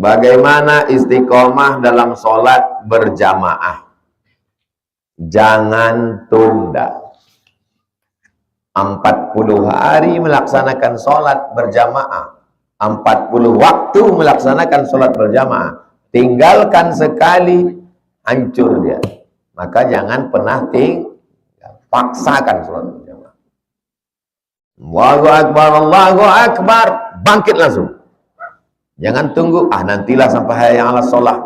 Bagaimana istiqomah dalam sholat berjamaah? Jangan tunda. 40 hari melaksanakan sholat berjamaah, 40 waktu melaksanakan sholat berjamaah. Tinggalkan sekali, hancur dia. Maka jangan pernah paksakan sholat berjamaah. Allahu Akbar, Allahu Akbar, bangkit langsung. Jangan tunggu, nantilah sampai hayya 'alas sholat.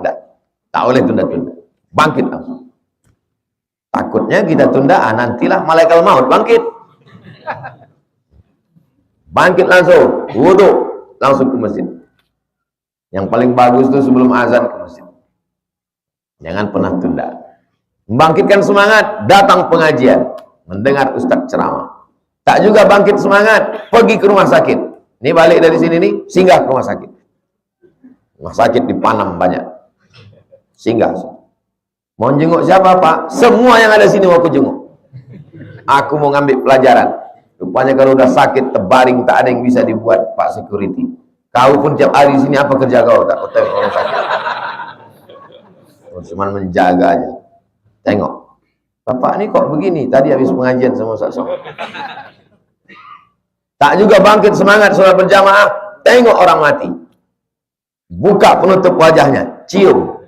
Tak boleh tunda-tunda. Bangkit langsung. Takutnya kita tunda, nantilah malaikat maut bangkit. Bangkit langsung, wudu, langsung ke masjid. Yang paling bagus itu sebelum azan ke masjid. Jangan pernah tunda. Membangkitkan semangat, datang pengajian, mendengar ustaz ceramah. Tak juga bangkit semangat, pergi ke rumah sakit. Ini balik dari sini nih, singgah ke rumah sakit. Rumah sakit di Panam banyak. Singgah. Mau jenguk siapa, Pak? Semua yang ada sini mau aku jenguk. Aku mau ngambil pelajaran. Rupanya kalau udah sakit, terbaring, tak ada yang bisa dibuat, Pak Security. Kau pun tiap hari di sini, apa kerja kau? Tak kau tengok orang sakit. Cuma menjaga aja. Tengok. Bapak ini kok begini? Tadi habis pengajian sama Ustaz Somad. Tak juga bangkit semangat sholat berjamaah. Tengok orang mati. Buka penutup wajahnya. Cium.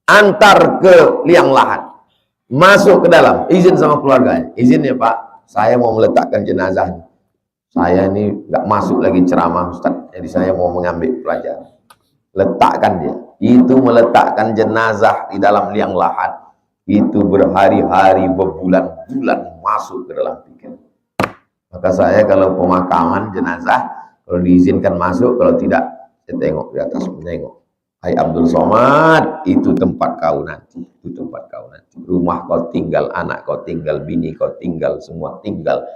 Antar ke liang lahat. Masuk ke dalam. Izin sama keluarganya. Izin ya Pak. Saya mau meletakkan jenazah. Saya ini nggak masuk lagi ceramah Ustaz. Jadi saya mau mengambil pelajaran. Letakkan dia. Itu meletakkan jenazah di dalam liang lahat. Itu berhari-hari, berbulan-bulan masuk ke dalam pikiran. Maka saya kalau pemakaman jenazah, kalau diizinkan masuk, kalau tidak, saya tengok di atas, menengok. Hai Abdul Somad, itu tempat kau nanti, itu tempat kau nanti. Rumah kau tinggal, anak kau tinggal, bini kau tinggal, semua tinggal,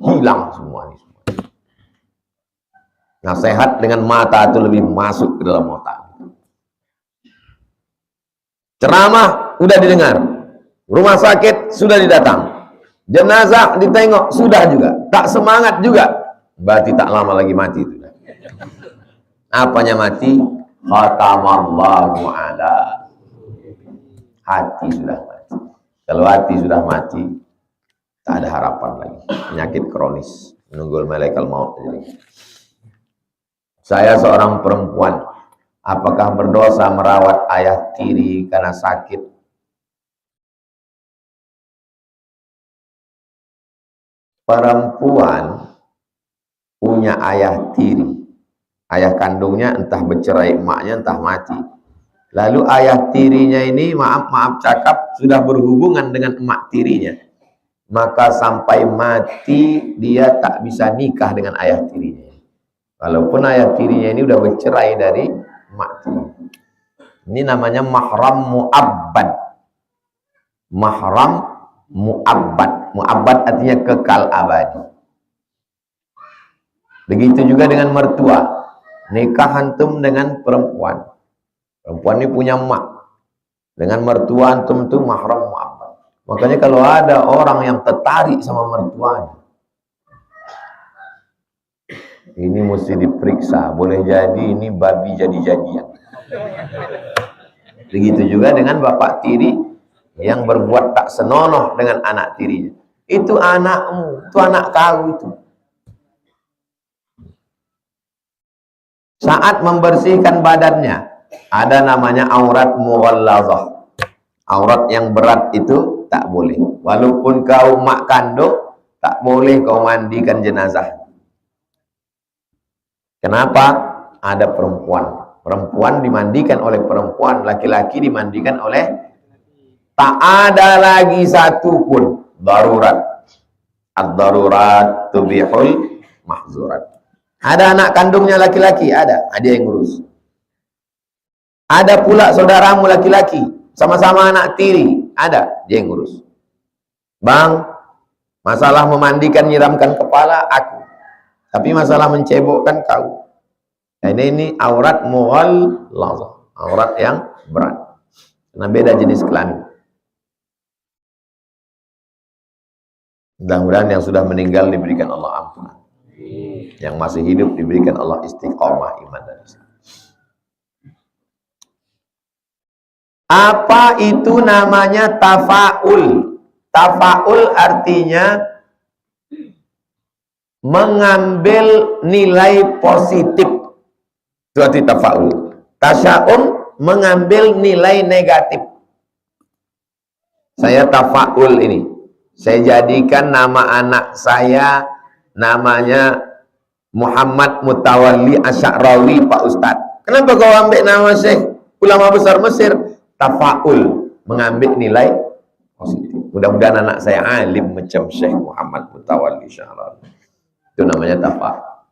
hilang semua ini. Nasihat dengan mata itu lebih masuk ke dalam otak. Ceramah udah didengar, rumah sakit sudah didatang, jenazah ditengok sudah juga, tak semangat juga, berarti tak lama lagi mati itu. Apanya mati? Khatamallahu ala. Hati sudah mati. Kalau hati sudah mati, tak ada harapan lagi. Penyakit kronis, menunggu malaikat maut. Saya seorang perempuan, apakah berdosa merawat ayah tiri karena sakit? Perempuan punya ayah tiri. Ayah kandungnya entah bercerai emaknya, entah mati. Lalu ayah tirinya ini, maaf cakap, sudah berhubungan dengan emak tirinya. Maka sampai mati, dia tak bisa nikah dengan ayah tirinya. Walaupun ayah tirinya ini udah bercerai dari emak tirinya. Ini namanya mahram mu'abbad. Mahram mu'abbad. Mu'abbad artinya kekal abadi. Begitu juga dengan mertua. Nikah antum dengan perempuan. Perempuan ini punya emak. Dengan mertua antum itu mahram mu'abbad. Makanya kalau ada orang yang tertarik sama mertuanya, ini mesti diperiksa. Boleh jadi ini babi jadi-jadian. Begitu juga dengan bapak tiri yang berbuat tak senonoh dengan anak tirinya. Itu anakmu, itu anak kau itu. Saat membersihkan badannya, ada namanya aurat mughallazah. Aurat yang berat itu tak boleh. Walaupun kau mak kandung, tak boleh kau mandikan jenazah. Kenapa? Ada perempuan. Perempuan dimandikan oleh perempuan, laki-laki dimandikan oleh. Tak ada lagi satu pun darurat. Ad-darurat tubihul mahzurat. Ada anak kandungnya laki-laki, ada yang ngurus. Ada pula saudaramu laki-laki, sama-sama anak tiri, ada dia yang ngurus. Bang, masalah memandikan, nyiramkan kepala aku. Tapi masalah mencebokkan kau. Nah, ini aurat mughallazah, aurat yang berat. Karena beda jenis kelamin. Mudah-mudahan yang sudah meninggal diberikan Allah ampunan. Yang masih hidup diberikan Allah istiqomah iman dan Islam. Apa itu namanya tafa'ul? Tafa'ul artinya mengambil nilai positif. Itu arti tafa'ul. Tasya'um mengambil nilai negatif. Saya tafa'ul ini. Saya jadikan nama anak saya namanya Muhammad Mutawalli Asy'arawi, Pak Ustadz. Kenapa kau ambil nama Syekh ulama besar Mesir? Tafa'ul, mengambil nilai positif. Mudah-mudahan anak saya alim macam Syekh Muhammad Mutawalli Asy'arawi. Itu namanya tafa'ul.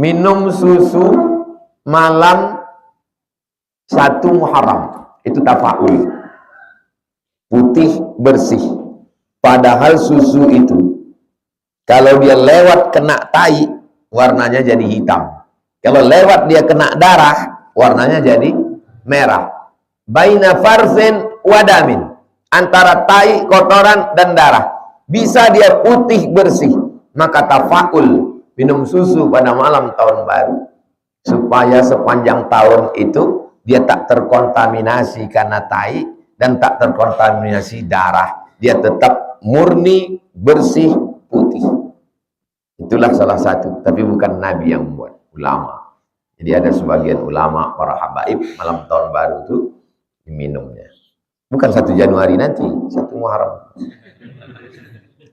Minum susu malam 1 Muharram, itu tafa'ul. Putih bersih. Padahal susu itu kalau dia lewat kena tai, warnanya jadi hitam. Kalau lewat dia kena darah, warnanya jadi merah. Baina farsin wadamin, antara tai, kotoran, dan darah. Bisa dia putih bersih. Maka tafa'ul, minum susu pada malam tahun baru, supaya sepanjang tahun itu dia tak terkontaminasi karena tai dan tak terkontaminasi darah. Dia tetap murni, bersih, putih. Itulah salah satu, tapi bukan Nabi yang membuat, ulama. Jadi ada sebagian ulama, para habaib, malam tahun baru itu diminumnya. Bukan 1 Januari nanti, 1 Muharram.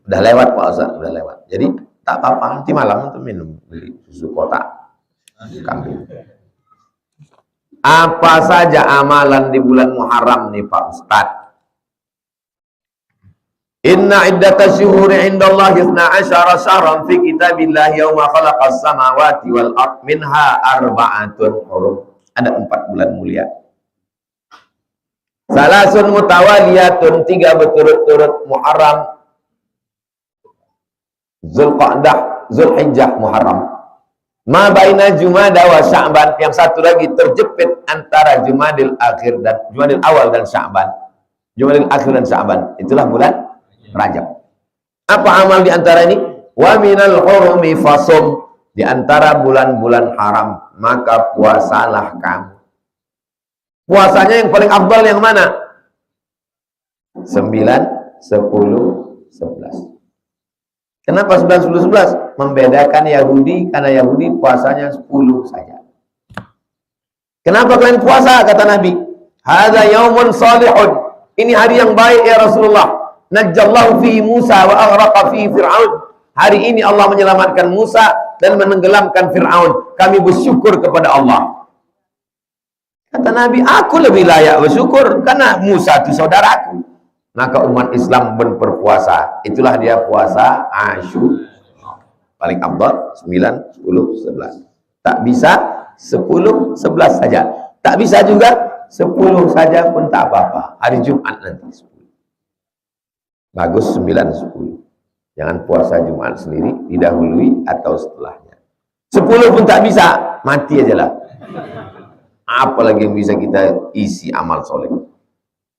Udah lewat Pak Ustaz, udah lewat. Jadi tak apa-apa, nanti malam untuk minum, beli susu kotak kambing. Apa saja amalan di bulan Muharram nih Pak Ustaz? Inna iddatash syuhuri indallahi 12 syahran fi kitabillahi yauma khalaqas samawati wal ard minha arba'atun hurum. Ada 4 bulan mulia. Salasun mutawaliyatun, 3 berturut-turut, Muharram, Zulqa'dah, Zulhijjah, Muharram. Ma baina Jumada wa Sya'ban, yang satu lagi terjepit antara Jumadil akhir dan Jumadil awal dan Sya'ban. Jumadil akhir dan Sya'ban, itulah bulan Rajab. Apa amal di antara ini? Wa minal hurumi fasum, di antara bulan-bulan haram maka puasalah kamu. Puasanya yang paling afdal yang mana? 9, 10, 11. Kenapa 9, 10, 11? Membedakan Yahudi, karena Yahudi puasanya 10 saja. Kenapa kalian puasa? Kata Nabi, hadza yaumun salihun, ini hari yang baik ya Rasulullah. Najjallahu fi Musa wa aghraqa fi Fir'aun. Hari ini Allah menyelamatkan Musa dan menenggelamkan Fir'aun. Kami bersyukur kepada Allah. Kata Nabi, aku lebih layak bersyukur karena Musa itu saudaraku. Maka umat Islam berpuasa. Itulah dia puasa Asyura. Paling afdal 9, 10, 11. Tak bisa 10, 11 saja. Tak bisa juga 10 saja pun tak apa-apa. Hari Jumat nanti 10. Bagus 9, 10. Jangan puasa Jumat sendiri, didahului atau setelahnya. 10 pun tak bisa, mati aja lah. Apalagi yang bisa kita isi amal soleh.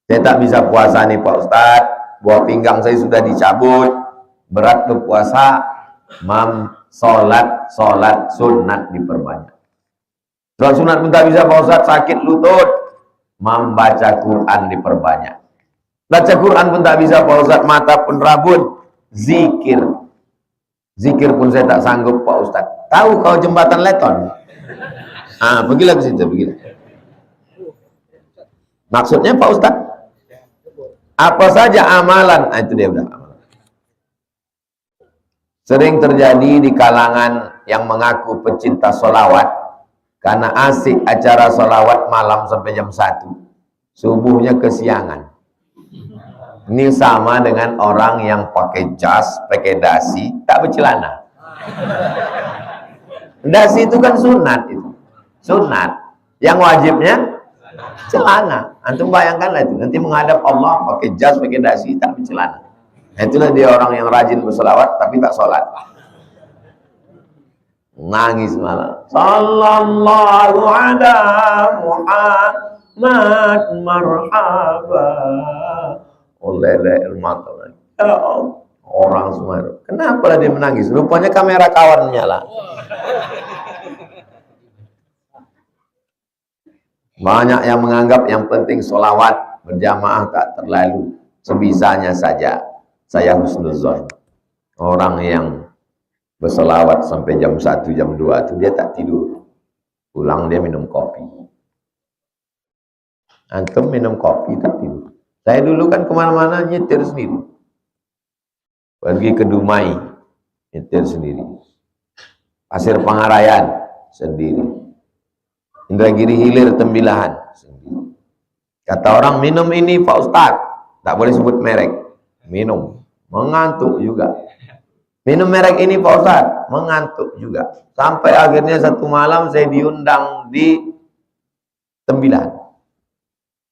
Saya tak bisa puasa nih Pak Ustadz, buah pinggang saya sudah dicabut, berat berpuasa. Sholat sunat diperbanyak. Sholat sunat pun tak bisa Pak Ustadz, sakit lutut. Membaca Quran diperbanyak. Baca Quran pun tak bisa Pak Ustadz, mata pun rabun. Zikir pun saya tak sanggup Pak Ustadz. Tahu kau jembatan Leton? Pergilah ke situ, pergilah. Maksudnya Pak Ustadz, apa saja amalan? Itu dia udah amalan. Sering terjadi di kalangan yang mengaku pecinta sholawat, karena asik acara sholawat malam sampai jam 1, subuhnya kesiangan. Ini sama dengan orang yang pakai jas, pakai dasi, tak bercelana. Dasi itu kan sunat itu. Sunat. Yang wajibnya celana. Antum bayangkanlah itu. Nanti menghadap Allah pakai jas, pakai dasi, tak bercelana. Nah, itulah dia orang yang rajin berselawat tapi tak sholat. Nangis malah. Sallallahu ala Muhammad marhaba. Oleh mata lagi. Ya Allah, orang semua itu. Kenapa dia menangis? Rupanya kamera kawan nyala. Banyak yang menganggap yang penting sholawat berjamaah tak terlalu, sebisanya saja. Saya husnuzon. Orang yang bersolawat sampai jam 1, jam 2 itu dia tak tidur. Pulang dia minum kopi. Antum minum kopi tak tidur. Saya dulu kan kemana-mana nyetir sendiri. Pergi ke Dumai, nyetir sendiri. Pasir Pangarayan, sendiri. Indragiri Hilir Tembilahan, sendiri. Kata orang, minum ini Pak Ustadz, tak boleh sebut merek. Minum, mengantuk juga. Minum merek ini Pak Ustadz, mengantuk juga. Sampai akhirnya satu malam saya diundang di Tembilahan.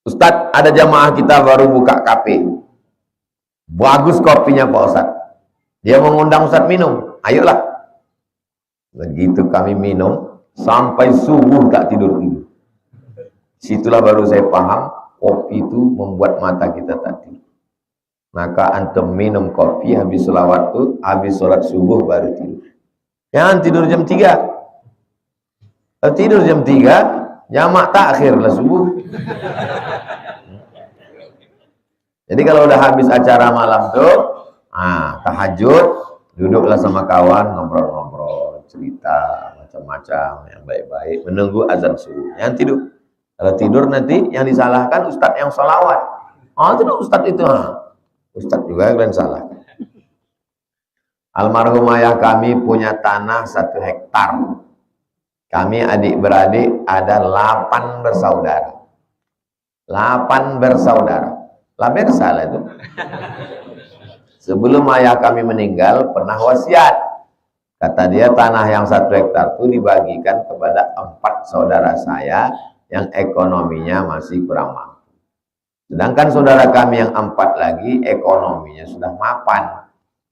Ustadz, ada jamaah kita baru buka kafe. Bagus kopinya Pak Ustadz. Dia mengundang Ustadz minum, ayolah. Begitu kami minum, sampai subuh tak tidur-tidur. Situlah baru saya paham, kopi itu membuat mata kita tak tidur. Maka antum minum kopi habis sholawat tuh, habis sholat subuh baru tidur. Jangan tidur jam 3. Kalau tidur jam 3, jamak takhir lah subuh. Jadi kalau udah habis acara malam tuh, tahajud, duduklah sama kawan, ngobrol-ngobrol, cerita macam-macam yang baik-baik, menunggu azan subuh. Yang tidur, kalau tidur nanti yang disalahkan ustadz yang sholawat. Itu ustadz itu, ustadz juga kalian salah. Almarhum ayah kami punya tanah 1 hektar. Kami adik-beradik ada 8 bersaudara. 8 bersaudara. Lah bersalah itu. Sebelum ayah kami meninggal pernah wasiat. Kata dia tanah yang 1 hektar itu dibagikan kepada 4 saudara saya yang ekonominya masih kurang mampu. Sedangkan saudara kami yang 4 lagi ekonominya sudah mapan.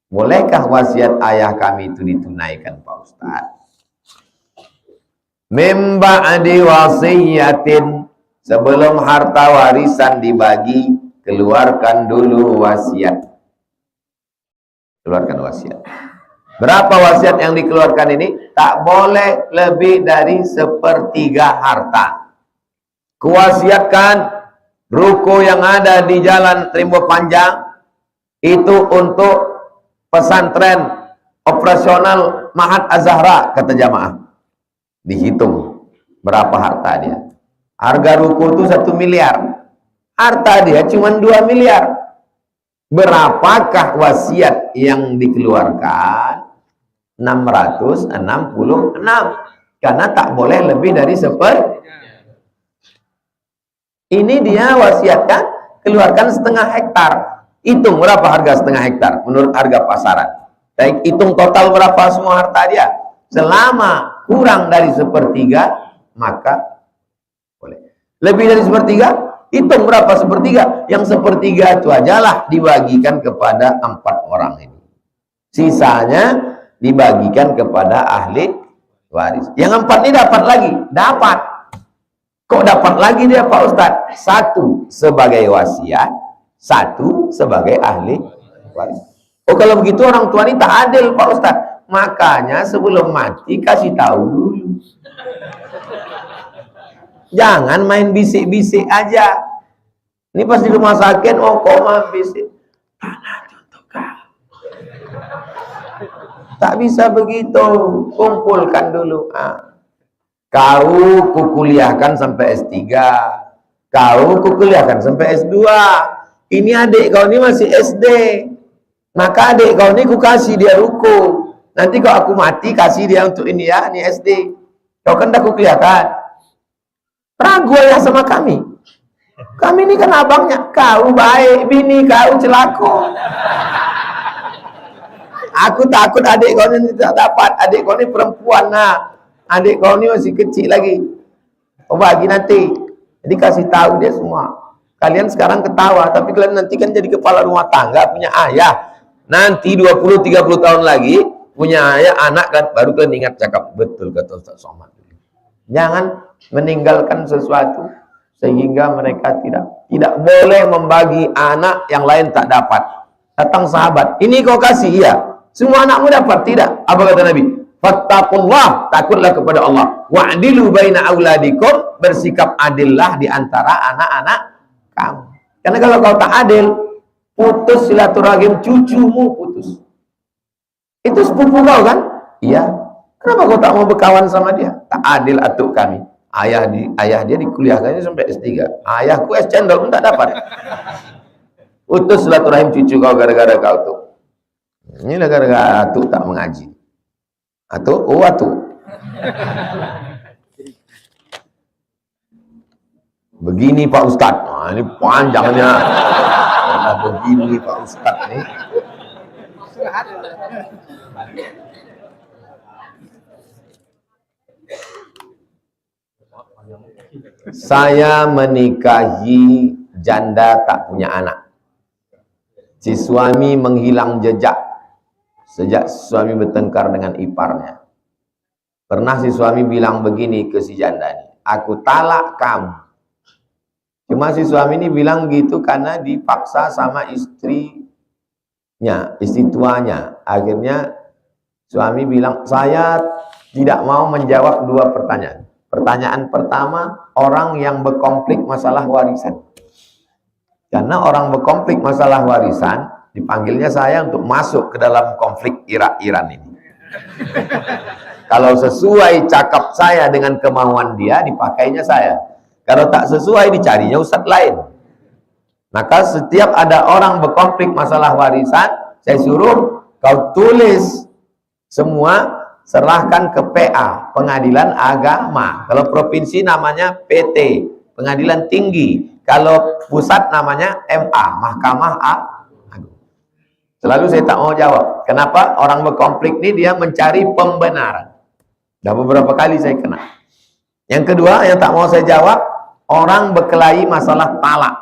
Bolehkah wasiat ayah kami itu ditunaikan Pak Ustadz? Mimba adi wasiyatin, sebelum harta warisan dibagi, keluarkan dulu wasiat. Keluarkan wasiat. Berapa wasiat yang dikeluarkan ini? Tak boleh lebih dari 1/3 harta. Kuwasiatkan ruko yang ada di Jalan Trimbo Panjang itu untuk pesantren operasional Mahat Az-Zahra, kata jamaah. Dihitung berapa harta dia. Harga ruko itu 1 miliar. Harta dia cuma 2 miliar. Berapakah wasiat yang dikeluarkan? 666. Karena tak boleh lebih dari 1/3. Ini dia wasiatkan, keluarkan 1/2 hektar. Hitung berapa harga 1/2 hektar menurut harga pasaran. Baik, hitung total berapa semua harta dia. Selama kurang dari 1/3, maka boleh. Lebih dari 1/3, hitung berapa 1/3. Yang 1/3 itu ajalah dibagikan kepada 4 orang ini. Sisanya dibagikan kepada ahli waris. Yang 4 ini dapat lagi. Dapat. Kok dapat lagi dia Pak Ustadz? 1 sebagai wasiat, 1 sebagai ahli waris. Oh kalau begitu orang tua ini tak adil Pak Ustadz. Makanya sebelum mati kasih tahu dulu. Jangan main bisik-bisik aja. Ini pas di rumah sakit, koma bisik. Tanah untuk kau. Tak bisa begitu. Kumpulkan dulu. Kau kukuliahkan sampai S3. Kau kukuliahkan sampai S2. Ini adik kau ini masih SD. Maka adik kau ini kukasih dia ruko. Nanti kalau aku mati kasih dia untuk ini ya, ini SD. Kau kan dah kukuliahkan. Ragu ya sama kami. Kami ini kan abangnya. Kau baik, bini kau celaka. Aku takut adik kau ini tidak dapat. Adik kau ini perempuan. Adik kau ini masih kecil lagi. Kau bagi nanti. Jadi kasih tahu dia semua. Kalian sekarang ketawa, tapi kalian nanti kan jadi kepala rumah tangga, punya ayah. Nanti 20-30 tahun lagi punya ayah, anak kan, baru kalian ingat cakap betul kata Ustaz Somad. Jangan meninggalkan sesuatu sehingga mereka tidak boleh membagi anak yang lain tak dapat. Datang sahabat, ini kau kasih, iya. Semua anakmu dapat, tidak. Apa kata Nabi? Fattaqullah, takutlah kepada Allah. Wa'dilu baina auladikum, bersikap adillah di antara anak-anak kamu. Karena kalau kau tak adil, putus silaturahim, cucumu putus. Itu sepupu kau kan? Iya. Kenapa kau tak mau berkawan sama dia? Tak adil atuk kami. Ayah dia dikuliahkannya sampai S3. Ayahku S cendol pun tak dapat. Putus silaturahim cucu kau gara-gara kau tuh. Inilah gara-gara atuk tak mengaji. Atuk, begini Pak Ustadz. Nah, ini panjangnya. Nah, begini Pak Ustadz nih. Saya menikahi janda tak punya anak. Si suami menghilang jejak sejak suami bertengkar dengan iparnya. Pernah si suami bilang begini ke si janda ini, aku talak kamu. Cuma si suami ini bilang gitu karena dipaksa sama istrinya, istri tuanya. Akhirnya suami bilang, saya tidak mau menjawab dua pertanyaan. Pertanyaan pertama, orang yang berkonflik masalah warisan. Karena orang berkonflik masalah warisan, dipanggilnya saya untuk masuk ke dalam konflik Irak-Iran ini. Kalau sesuai cakap saya dengan kemauan dia, dipakainya saya. Kalau tak sesuai, dicarinya ustadz lain. Maka setiap ada orang berkonflik masalah warisan, saya suruh kau tulis semua, serahkan ke PA, Pengadilan Agama. Kalau provinsi namanya PT, Pengadilan Tinggi. Kalau pusat namanya MA, Mahkamah Agung. Selalu saya tak mau jawab. Kenapa? Orang berkonflik ini dia mencari pembenaran. Dah beberapa kali saya kena. Yang kedua, yang tak mau saya jawab, orang berkelahi masalah talak.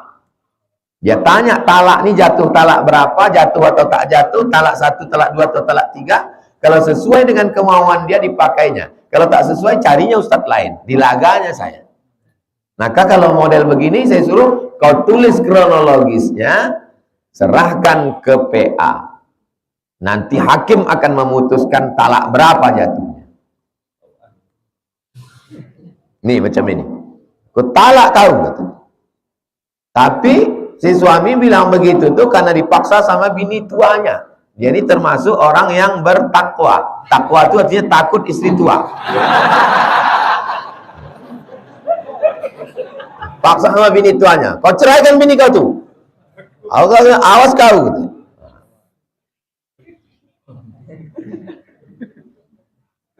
Dia tanya talak ini jatuh talak berapa, jatuh atau tak jatuh, talak 1, talak 2 atau talak 3. Kalau sesuai dengan kemauan dia dipakainya. Kalau tak sesuai carinya ustadz lain. Dilaganya saya. Maka kalau model begini saya suruh kau tulis kronologisnya, serahkan ke PA. Nanti hakim akan memutuskan talak berapa jatuhnya. Nih macam ini. Kau talak kau kata. Tapi si suami bilang begitu tuh karena dipaksa sama bini tuanya. Jadi termasuk orang yang bertakwa. Takwa itu artinya takut istri tua. Paksa sama bini tuanya. Kau ceraikan bini kau tuh. Awas kau gitu.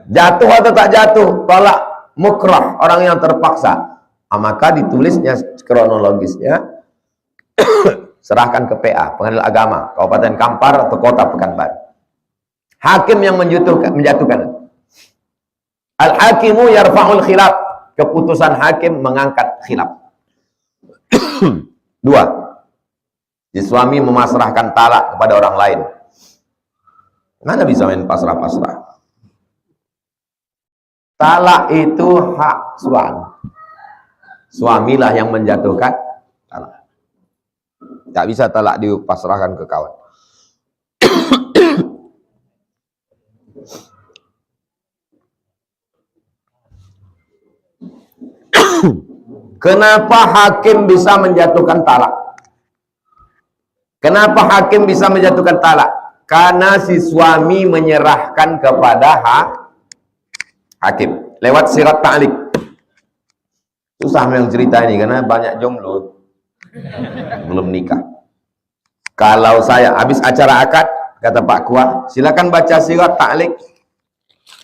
Jatuh atau tak jatuh, talak mukrah, orang yang terpaksa. Maka ditulisnya kronologisnya, serahkan ke PA, Pengadilan Agama, Kabupaten Kampar atau Kota Pekanbaru. Hakim yang menjatuhkan. Al-hakimu yarfa'ul khilaf. Keputusan hakim mengangkat khilaf. 2. Si suami memasrahkan talak kepada orang lain. Mana bisa main pasrah-pasrah? Talak itu hak suami. Suamilah yang menjatuhkan talak. Tak bisa talak dipasrahkan ke kawan. Kenapa hakim bisa menjatuhkan talak? Kenapa hakim bisa menjatuhkan talak? Karena si suami menyerahkan kepada hakim lewat sirat ta'liq. Susah memang cerita ini karena banyak jomblo belum nikah. Kalau saya habis acara akad, kata Pak Kuah, silakan baca sirat ta'liq.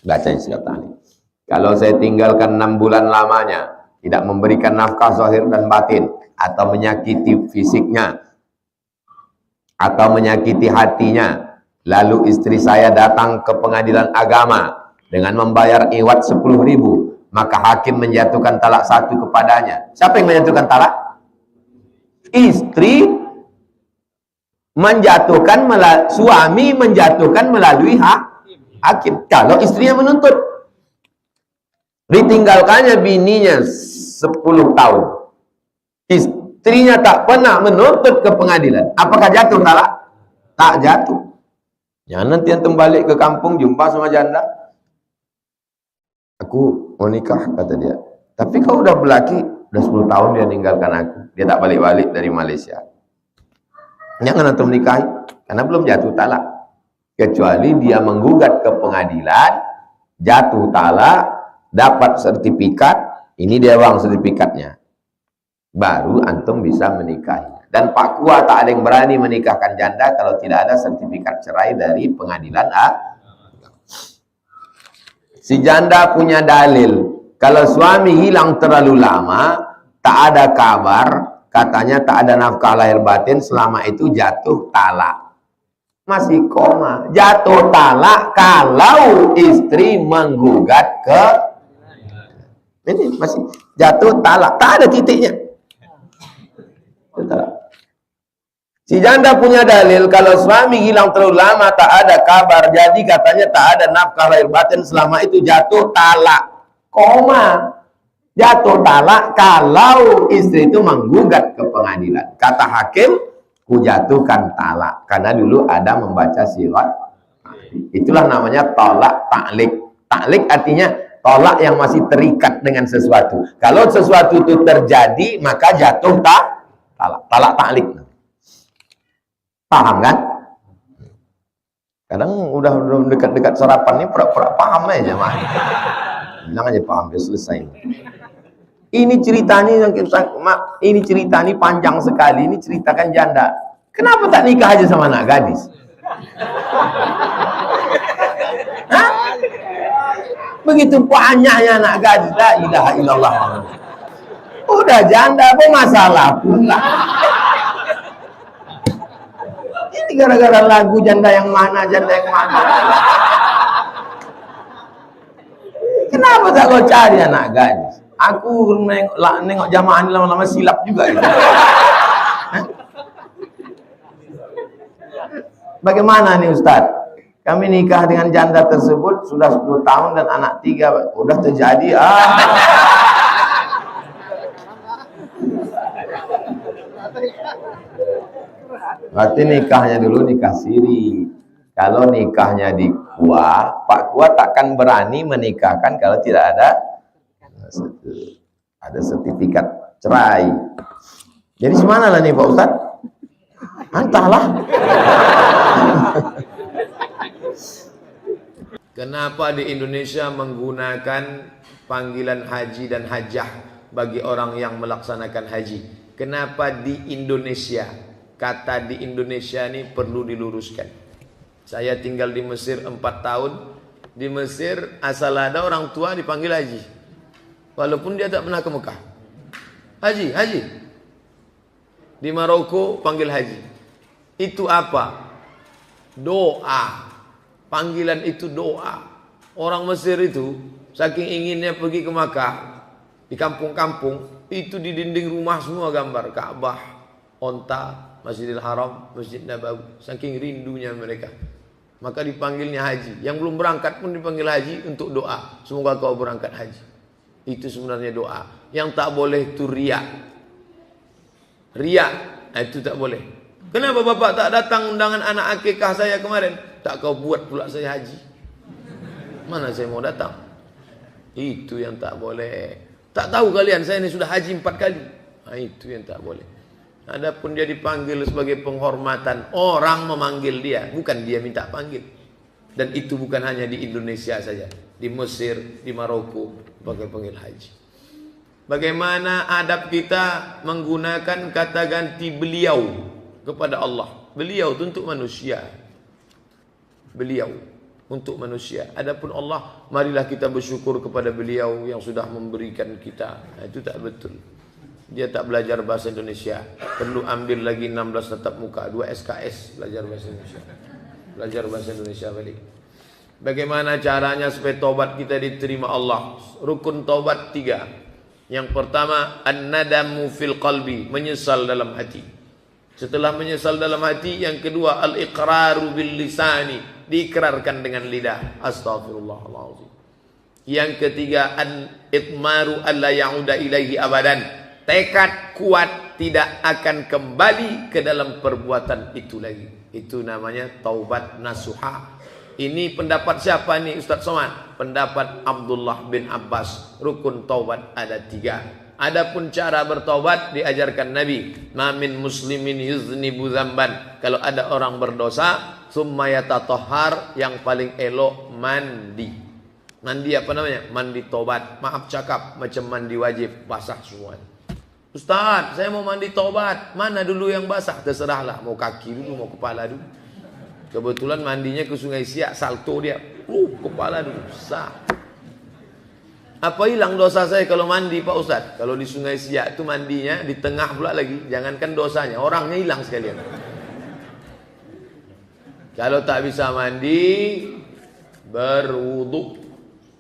Baca sirat ta'liq. Kalau saya tinggalkan 6 bulan lamanya, tidak memberikan nafkah zahir dan batin, atau menyakiti fisiknya, atau menyakiti hatinya, lalu istri saya datang ke Pengadilan Agama dengan membayar iwat 10.000, maka hakim menjatuhkan talak 1 kepadanya. Siapa yang menjatuhkan talak? Istri menjatuhkan, suami menjatuhkan melalui hakim. Kalau istrinya menuntut, ditinggalkannya bininya 10 tahun, istrinya tak pernah menuntut ke pengadilan, apakah jatuh talak? Tak jatuh. Jangan nanti antum balik ke kampung jumpa sama janda, Aku mau nikah, kata dia. Tapi kau udah berlaki, udah 10 tahun dia ninggalkan aku. Dia tak balik-balik dari Malaysia. Jangan antum nikahi, karena belum jatuh talak. Kecuali dia menggugat ke pengadilan, jatuh talak, dapat sertifikat, ini dia uang sertifikatnya. Baru antum bisa menikahi. Dan Pak Kua tak ada yang berani menikahkan janda kalau tidak ada sertifikat cerai dari pengadilan. Si janda punya dalil. Kalau suami hilang terlalu lama, tak ada kabar, katanya tak ada nafkah lahir batin, selama itu jatuh talak. Masih koma. Jatuh talak kalau istri menggugat ke... Ini masih jatuh talak. Tak ada titiknya. Si janda punya dalil, kalau suami hilang terlalu lama, tak ada kabar, jadi katanya tak ada nafkah lahir batin, selama itu jatuh talak. Koma. Jatuh talak kalau istri itu menggugat ke pengadilan. Kata hakim, ku jatuhkan talak. Karena dulu ada membaca sirat. Itulah namanya tolak taklik. Taklik artinya tolak yang masih terikat dengan sesuatu. Kalau sesuatu itu terjadi, maka jatuh talak. Talak taklik. Paham kan? Kadang udah dekat-dekat sarapan ini pura-pura paham aja mah. Bilang aja paham, ya selesai. Ini ceritanya ini cerita ini panjang sekali. Ini ceritakan janda. Kenapa tak nikah aja sama anak gadis? Hah? Begitu banyaknya anak gadis, la ilaha illallah. Udah janda apa masalah pula. Ini gara-gara lagu janda yang mana. Kenapa tak kau cari anak gadis? Aku nengok jamaah ini lama-lama silap juga gitu. Bagaimana nih Ustaz? Kami nikah dengan janda tersebut sudah 10 tahun dan anak 3. Udah terjadi. Berarti nikahnya dulu nikah siri. Kalau nikahnya di Kua, Pak Kua takkan berani menikahkan kalau tidak ada sertifikat cerai. Jadi semana lah nih Pak Ustaz? Entahlah. Kenapa di Indonesia menggunakan panggilan haji dan hajah bagi orang yang melaksanakan haji? Kenapa di Indonesia? Kata di Indonesia ini perlu diluruskan. Saya tinggal di Mesir 4 tahun. Di Mesir asal ada orang tua dipanggil haji, walaupun dia tak pernah ke Mekah. Haji. Di Maroko panggil haji. Itu apa? Doa. Panggilan itu doa. Orang Mesir itu saking inginnya pergi ke Mekah, di kampung-kampung itu di dinding rumah semua gambar Ka'bah, onta, Masjidil Haram, Masjid Nabawi. Saking rindunya mereka, maka dipanggilnya haji. Yang belum berangkat pun dipanggil haji untuk doa. Semoga kau berangkat haji. Itu sebenarnya doa. Yang tak boleh itu riak. Riak, itu tak boleh. Kenapa bapak tak datang undangan anak akikah saya kemarin? Tak kau buat pula saya haji. Mana saya mau datang? Itu yang tak boleh. Tak tahu kalian saya ini sudah haji 4 kali. Itu yang tak boleh. Adapun dia dipanggil sebagai penghormatan, orang memanggil dia, bukan dia minta panggil. Dan itu bukan hanya di Indonesia saja, di Mesir, di Maroko panggil haji. Bagaimana adab kita menggunakan kata ganti beliau kepada Allah? Beliau itu untuk manusia. Beliau untuk manusia. Adapun Allah, marilah kita bersyukur kepada beliau yang sudah memberikan kita. Itu tak betul. Dia tak belajar bahasa Indonesia, perlu ambil lagi 16 tatap muka, 2 SKS belajar bahasa Indonesia. Belajar bahasa Indonesia balik. Bagaimana caranya supaya taubat kita diterima Allah? Rukun taubat 3. Yang pertama, an-nadamu fil qalbi, menyesal dalam hati. Setelah menyesal dalam hati, yang kedua al-iqraru bil lisani, diikrarkan dengan lidah, astaghfirullahaladzim. Yang ketiga, an-itmaru alla ya'uda ilaihi abadan, tekad kuat tidak akan kembali ke dalam perbuatan itu lagi. Itu namanya taubat nasuha. Ini pendapat siapa nih Ustaz Somad? Pendapat Abdullah bin Abbas. Rukun taubat ada 3. Adapun cara bertobat diajarkan Nabi. Ma min muslimin yuznibu dzamban. Kalau ada orang berdosa, summa yatatahhar, yang paling elok mandi. Mandi apa namanya? Mandi tobat. Maaf cakap, macam mandi wajib, basah semua. Ustaz, saya mau mandi tobat. Mana dulu yang basah? Terserahlah, mau kaki dulu, mau kepala dulu. Kebetulan mandinya ke Sungai Siak, salto dia. Kepala dulu, sah. Apa hilang dosa saya kalau mandi Pak Ustaz? Kalau di Sungai Siak itu mandinya di tengah pula lagi. Jangankan dosanya, orangnya hilang sekalian. Kalau tak bisa mandi, berwudu.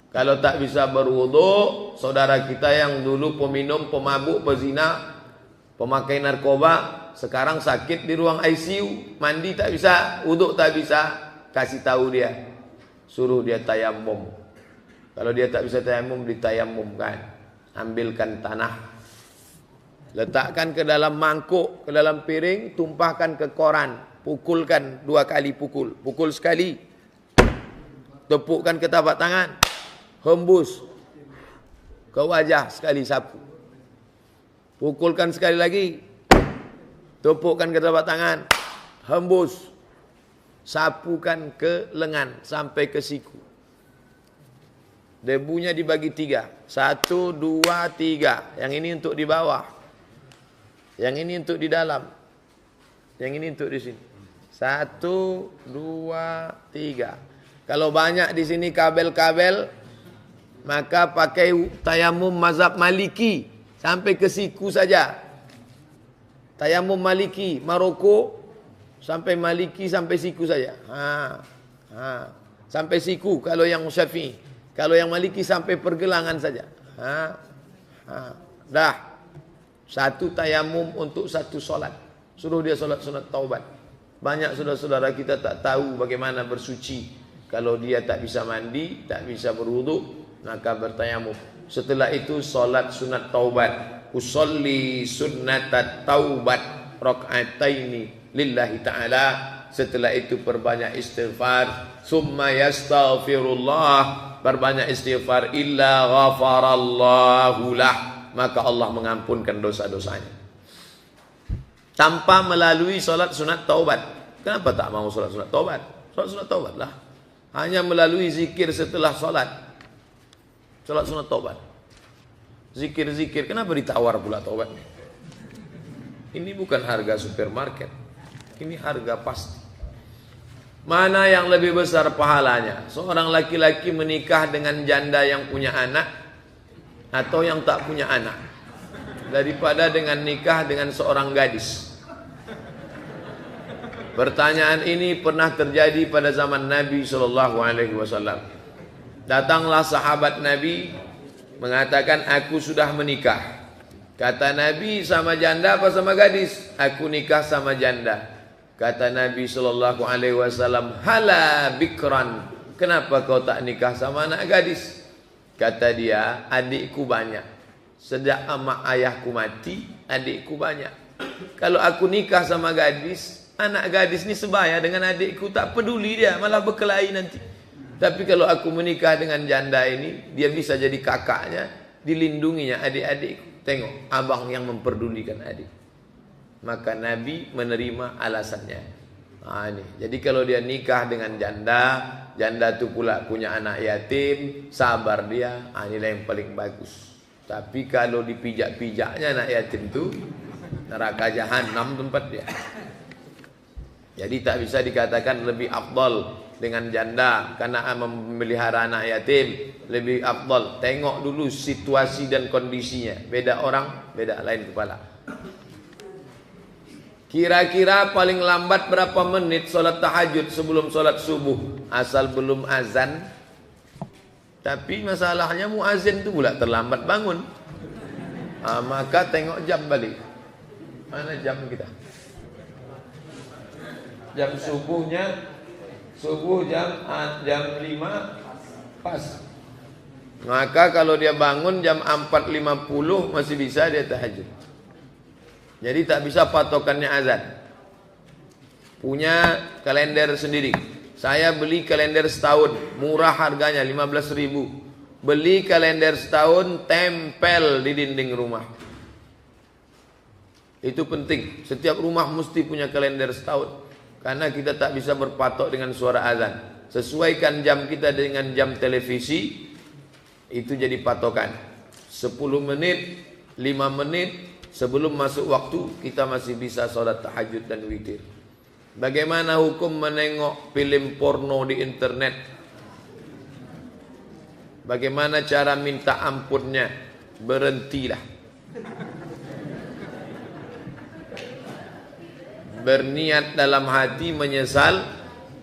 Kalau tak bisa berwudu, saudara kita yang dulu peminum, pemabuk, pezina, pemakai narkoba, sekarang sakit di ruang ICU, mandi tak bisa, wudu tak bisa, kasih tahu dia, suruh dia tayamum. Kalau dia tak bisa tayamum, ditayamumkan. Ambilkan tanah, letakkan ke dalam mangkuk, ke dalam piring, tumpahkan ke koran, pukulkan 2 kali pukul. Pukul sekali, tepukkan ke tapak tangan, hembus ke wajah sekali sapu. Pukulkan sekali lagi, tepukkan ke tapak tangan, hembus, sapukan ke lengan sampai ke siku. Debunya dibagi 3. 1, 2, 3. Yang ini untuk di bawah, yang ini untuk di dalam, yang ini untuk di sini. 1, 2, 3. Kalau banyak di sini kabel-kabel, maka pakai tayamum mazhab Maliki sampai ke siku saja. Tayamum Maliki, Maroko sampai Maliki sampai siku saja. Sampai siku kalau yang Syafi'i. Kalau yang Maliki sampai pergelangan saja. Dah. 1 tayamum untuk 1 solat. Suruh dia solat sunat taubat. Banyak saudara-saudara kita tak tahu bagaimana bersuci. Kalau dia tak bisa mandi, tak bisa berwudu, maka bertayamum. Setelah itu solat sunat taubat. Usolli sunnatat taubat raka'ataini lillahi ta'ala. Setelah itu perbanyak istighfar. Summa yastaghfirullah, perbanyak istighfar. Illa ghafarallahu lah, maka Allah mengampunkan dosa-dosanya. Tanpa melalui solat sunat taubat. Kenapa tak mau solat sunat taubat? Solat sunat taubat lah. Hanya melalui zikir setelah solat. Solat sunat taubat. Zikir-zikir, kenapa ditawar pula taubat? Ini bukan harga supermarket. Ini harga pasti. Mana yang lebih besar pahalanya? Seorang laki-laki menikah dengan janda yang punya anak atau yang tak punya anak, daripada dengan nikah dengan seorang gadis. Pertanyaan ini pernah terjadi pada zaman Nabi SAW. Datanglah sahabat Nabi mengatakan, aku sudah menikah. Kata Nabi, sama janda apa sama gadis? Aku nikah sama janda. Kata Nabi SAW, hala bikran, kenapa kau tak nikah sama anak gadis? Kata dia, adikku banyak. Sejak emak ayahku mati, adikku banyak. Kalau aku nikah sama gadis, anak gadis ni sebaya dengan adikku, tak peduli dia, malah berkelahi nanti. Tapi kalau aku menikah dengan janda ini, dia bisa jadi kakaknya, dilindunginya adik-adikku. Tengok, abang yang memperdulikan adik. Maka Nabi menerima alasannya. Ini. Jadi kalau dia nikah dengan janda, janda itu pula punya anak yatim, sabar dia, inilah yang paling bagus. Tapi kalau dipijak-pijaknya anak yatim itu, neraka jahanam tempat dia. Jadi tak bisa dikatakan lebih afdal dengan janda karena memelihara anak yatim, lebih afdal. Tengok dulu situasi dan kondisinya. Beda orang, beda lain kepala. Kira-kira paling lambat berapa menit solat tahajud sebelum solat subuh? Asal belum azan. Tapi masalahnya muazin itu pula terlambat bangun. Maka tengok jam balik. Mana jam kita? Jam subuhnya, subuh jam 5 pas. Maka kalau dia bangun jam 4.50 masih bisa dia tahajud. Jadi tak bisa patokannya azan. Punya kalender sendiri. Saya beli kalender setahun, murah harganya 15.000. Beli kalender setahun, tempel di dinding rumah. Itu penting. Setiap rumah mesti punya kalender setahun. Karena kita tak bisa berpatok dengan suara azan. Sesuaikan jam kita dengan jam televisi. Itu jadi patokan. 10 menit, 5 menit sebelum masuk waktu kita masih bisa sholat tahajud dan witir. Bagaimana hukum menengok film porno di internet? Bagaimana cara minta ampunnya? Berhentilah. Berniat dalam hati menyesal,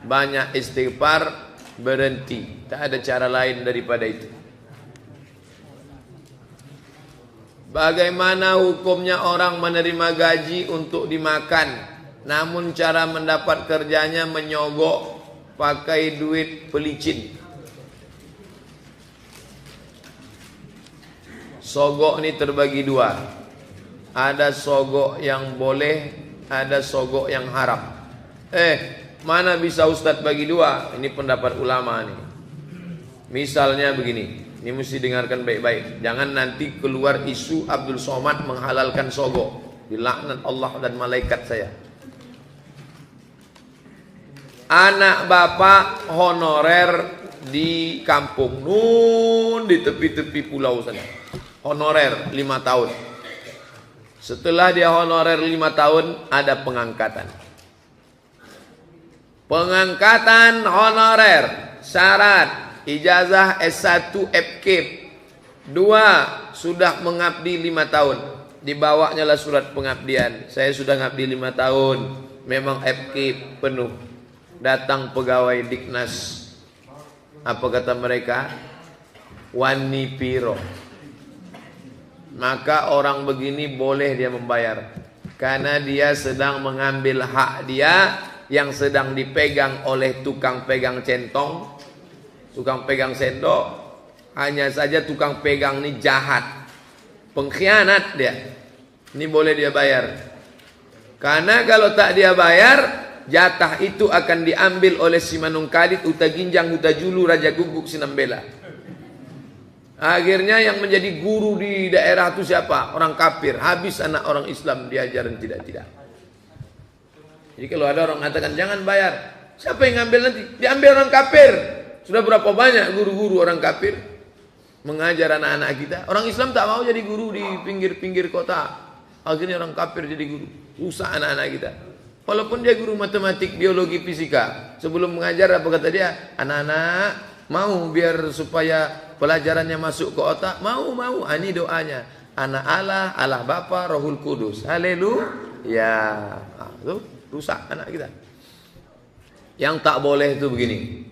banyak istighfar, berhenti. Tak ada cara lain daripada itu. Bagaimana hukumnya orang menerima gaji untuk dimakan, namun cara mendapat kerjanya menyogok pakai duit pelicin? Sogok ini terbagi dua. Ada sogok yang boleh, ada sogok yang haram. Mana bisa Ustadz bagi dua? Ini pendapat ulama nih. Misalnya begini, ini mesti dengarkan baik-baik. Jangan nanti keluar isu Abdul Somad menghalalkan sogok. Dilaknat Allah dan malaikat saya. Anak bapak honorer di kampung nun di tepi-tepi pulau sana. Honorer 5 tahun. Setelah dia honorer 5 tahun ada pengangkatan. Pengangkatan honorer syarat ijazah S1 FKIP. 2 sudah mengabdi 5 tahun. Dibawanya lah surat pengabdian. Saya sudah ngabdi 5 tahun. Memang FKIP penuh. Datang pegawai Diknas. Apa kata mereka? Wani piro. Maka orang begini boleh dia membayar. Karena dia sedang mengambil hak dia yang sedang dipegang oleh tukang pegang centong, tukang pegang sendok. Hanya saja tukang pegang ini jahat, pengkhianat dia. Ini boleh dia bayar. Karena kalau tak dia bayar, jatah itu akan diambil oleh si Manungkalit, Uta Ginjang, Uta Julu, Raja Guguk, Sinambela. Akhirnya yang menjadi guru di daerah itu siapa? Orang kafir. Habis anak orang Islam diajaran tidak-tidak. Jadi kalau ada orang mengatakan jangan bayar, siapa yang ngambil nanti? Diambil orang kafir. Sudah berapa banyak guru-guru orang kafir mengajar anak-anak kita. Orang Islam tak mau jadi guru di pinggir-pinggir kota. Akhirnya orang kafir jadi guru. Rusak anak-anak kita. Walaupun dia guru matematik, biologi, fisika. Sebelum mengajar apa kata dia? Anak-anak mau biar supaya pelajarannya masuk ke otak. Mau. Ini doanya. Anak Allah, Allah Bapa, Rohul Kudus. Haleluya. Tuh rusak anak kita. Yang tak boleh itu begini.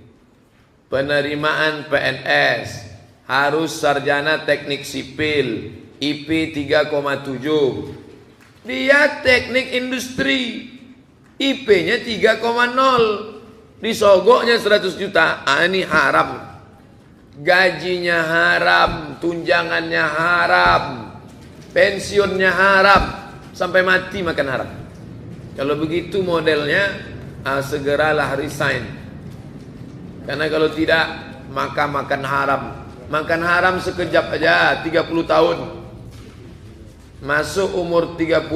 Penerimaan PNS harus sarjana teknik sipil, IP 3,7. Dia teknik industri, IP-nya 3,0. Disogoknya 100 juta. Ini haram. Gajinya haram, tunjangannya haram, pensiunnya haram, sampai mati makan haram. Kalau begitu modelnya, segeralah resign. Karena kalau tidak, maka makan haram. Makan haram sekejap aja, 30 tahun. Masuk umur 30,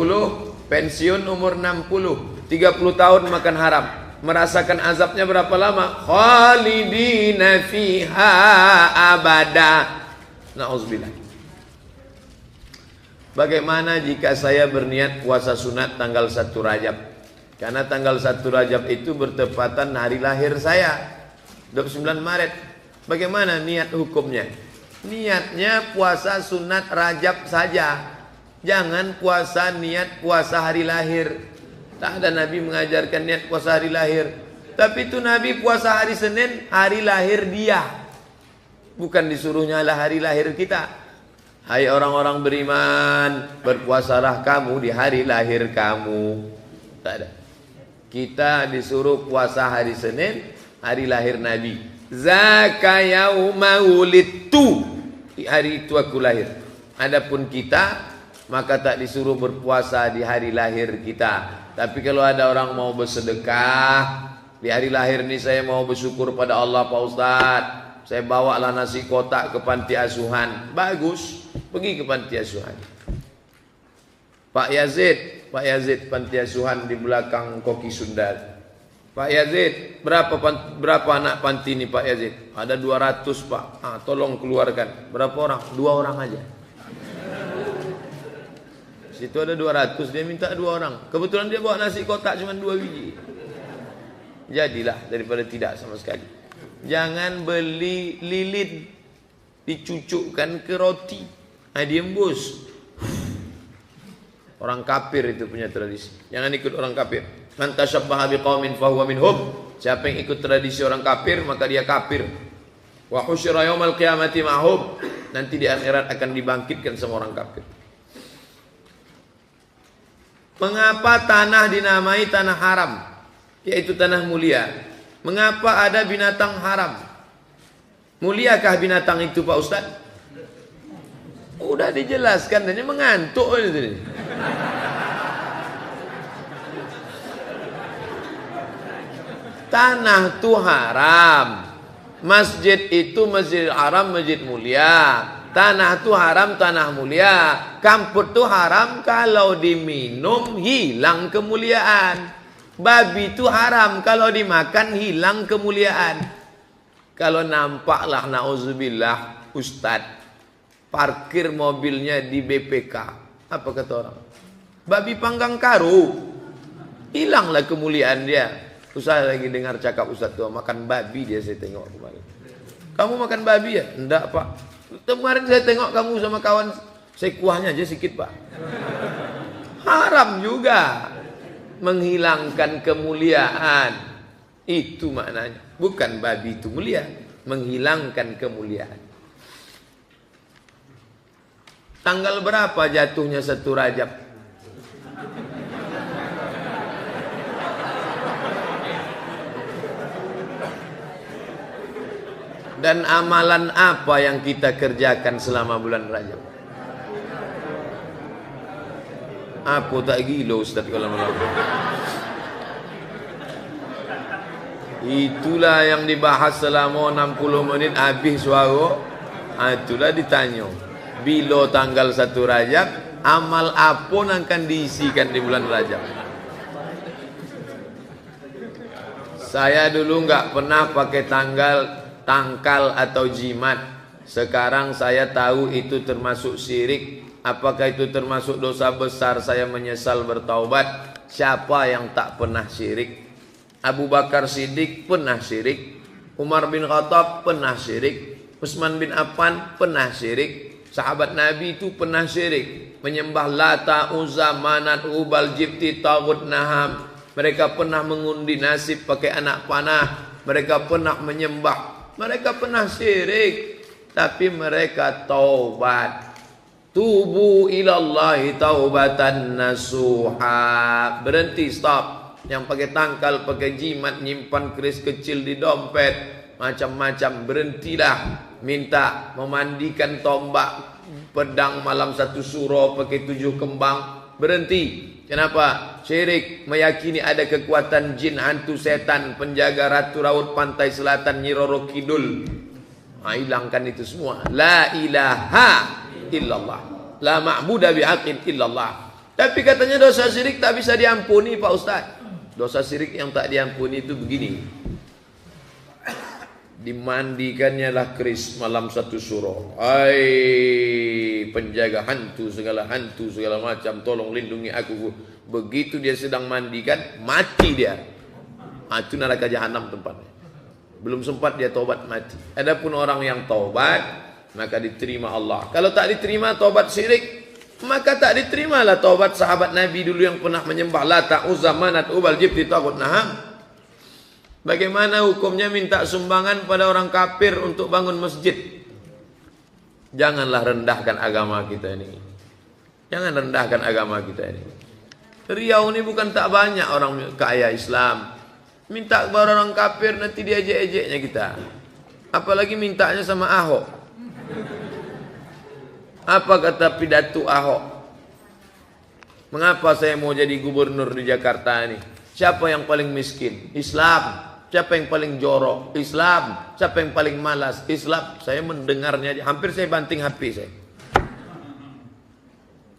pensiun umur 60. 30 tahun makan haram. Merasakan azabnya berapa lama? Khalidina fiha abada. Na'udzubillah. Bagaimana jika saya berniat puasa sunat tanggal 1 Rajab? Karena tanggal 1 Rajab itu bertepatan hari lahir saya, 29 Maret. Bagaimana niat hukumnya? Niatnya puasa sunat Rajab saja. Jangan puasa niat puasa hari lahir. Tak ada Nabi mengajarkan niat puasa hari lahir. Tapi itu Nabi puasa hari Senin, hari lahir dia. Bukan disuruhnya lah hari lahir kita. Hai orang-orang beriman, berpuasalah kamu di hari lahir kamu. Tak ada. Kita disuruh puasa hari Senin, hari lahir Nabi. Zaka yauma wulidtu. Di hari itu aku lahir. Adapun kita, maka tak disuruh berpuasa di hari lahir kita. Tapi kalau ada orang mau bersedekah, Di hari lahir ini saya mau bersyukur pada Allah Pak Ustadz. Saya bawalah nasi kotak ke panti asuhan. Bagus, pergi ke panti asuhan. Pak Yazid panti asuhan di belakang Koki Sundar. Pak Yazid, berapa anak panti ini Pak Yazid? Ada 200 Pak. Tolong keluarkan. Berapa orang? 2 orang aja. Situ ada 200, dia minta 2 orang. Kebetulan dia bawa nasi kotak cuma 2 biji. Jadilah daripada tidak sama sekali. Jangan beli lilin dicucukkan ke roti. Dia embus. Orang kafir itu punya tradisi. Jangan ikut orang kafir. Man tashabbaha biqaumin fahuwa minhum. Siapa yang ikut tradisi orang kafir maka dia kafir. Wa husyira yaumal qiyamati ma'hum. Nanti di akhirat akan dibangkitkan semua orang kafir. Mengapa tanah dinamai tanah haram? Yaitu tanah mulia. Mengapa ada binatang haram? Muliakah binatang itu Pak Ustaz? Udah dijelaskan, dan ini mengantuk ini. Tanah itu haram. Masjid itu masjid haram, masjid mulia. Tanah itu haram, tanah mulia. Kamput itu haram, kalau diminum hilang kemuliaan. Babi itu haram, kalau dimakan hilang kemuliaan. Kalau nampaklah na'udzubillah Ustadz parkir mobilnya di BPK, apa kata orang? Babi panggang karu, hilanglah kemuliaan dia. Saya lagi dengar cakap Ustadz tua makan babi, dia saya tengok kemarin. Kamu makan babi ya? Enggak Pak. Kemarin saya tengok kamu sama kawan, saya kuahnya aja sedikit Pak. Haram juga. Menghilangkan kemuliaan. Itu maknanya. Bukan babi itu mulia, menghilangkan kemuliaan. Tanggal berapa jatuhnya 1 Rajab? Dan amalan apa yang kita kerjakan selama bulan Rajab? Aku tak gila Ustaz kalau malam. Itulah yang dibahas selama 60 menit habis suara. Itulah ditanya. Bila tanggal 1 Rajab, amal apa yang akan diisikan di bulan Rajab? Saya dulu enggak pernah pakai tangkal atau jimat. Sekarang saya tahu itu termasuk syirik. Apakah itu termasuk dosa besar? Saya menyesal bertaubat. Siapa yang tak pernah syirik? Abu Bakar Siddiq pernah syirik. Umar bin Khattab pernah syirik. Utsman bin Affan pernah syirik. Sahabat Nabi itu pernah syirik. Menyembah Lata, Uzza, Manat, Hubal, Jibti, Taghut, Naham. Mereka pernah mengundi nasib pakai anak panah. Mereka pernah menyembah. Mereka pernah syirik. Tapi mereka taubat. Tubu ilallahi taubatan nasuha. Berhenti, stop. Yang pakai tangkal, pakai jimat, nyimpan keris kecil di dompet, macam-macam, berhentilah. Minta memandikan tombak, pedang malam 1 suro, pakai 7 kembang. Berhenti. Kenapa? Syirik. Meyakini ada kekuatan jin, hantu setan, penjaga ratu raut pantai selatan, Nyi Roro Kidul. Hilangkan itu semua. La ilaha illallah, la ma'budu bihaqqin illallah. Tapi katanya dosa syirik tak bisa diampuni Pak Ustaz. Dosa syirik yang tak diampuni itu begini. Dimandikannya lah keris malam 1 suro. Penjaga hantu segala macam, tolong lindungi aku. Begitu dia sedang mandikan, mati dia. Itu neraka jahanam tempatnya. Belum sempat dia taubat, mati. Adapun orang yang taubat, maka diterima Allah. Kalau tak diterima taubat syirik, maka tak diterimalah taubat sahabat Nabi dulu yang pernah menyembah Lata, Uzza, Manat, Hubal, Jibti, Taghut, Naham. Bagaimana hukumnya minta sumbangan pada orang kafir untuk bangun masjid? Janganlah rendahkan agama kita ini. Jangan rendahkan agama kita ini. Riau ini bukan tak banyak orang kaya Islam. Minta kepada orang kafir nanti diejek-ejeknya kita. Apalagi mintanya sama Ahok. Apa kata pidato Ahok? Mengapa saya mau jadi gubernur di Jakarta ini? Siapa yang paling miskin? Islam. Siapa yang paling jorok? Islam. Siapa yang paling malas? Islam. Saya mendengarnya aja. Hampir saya banting HP saya.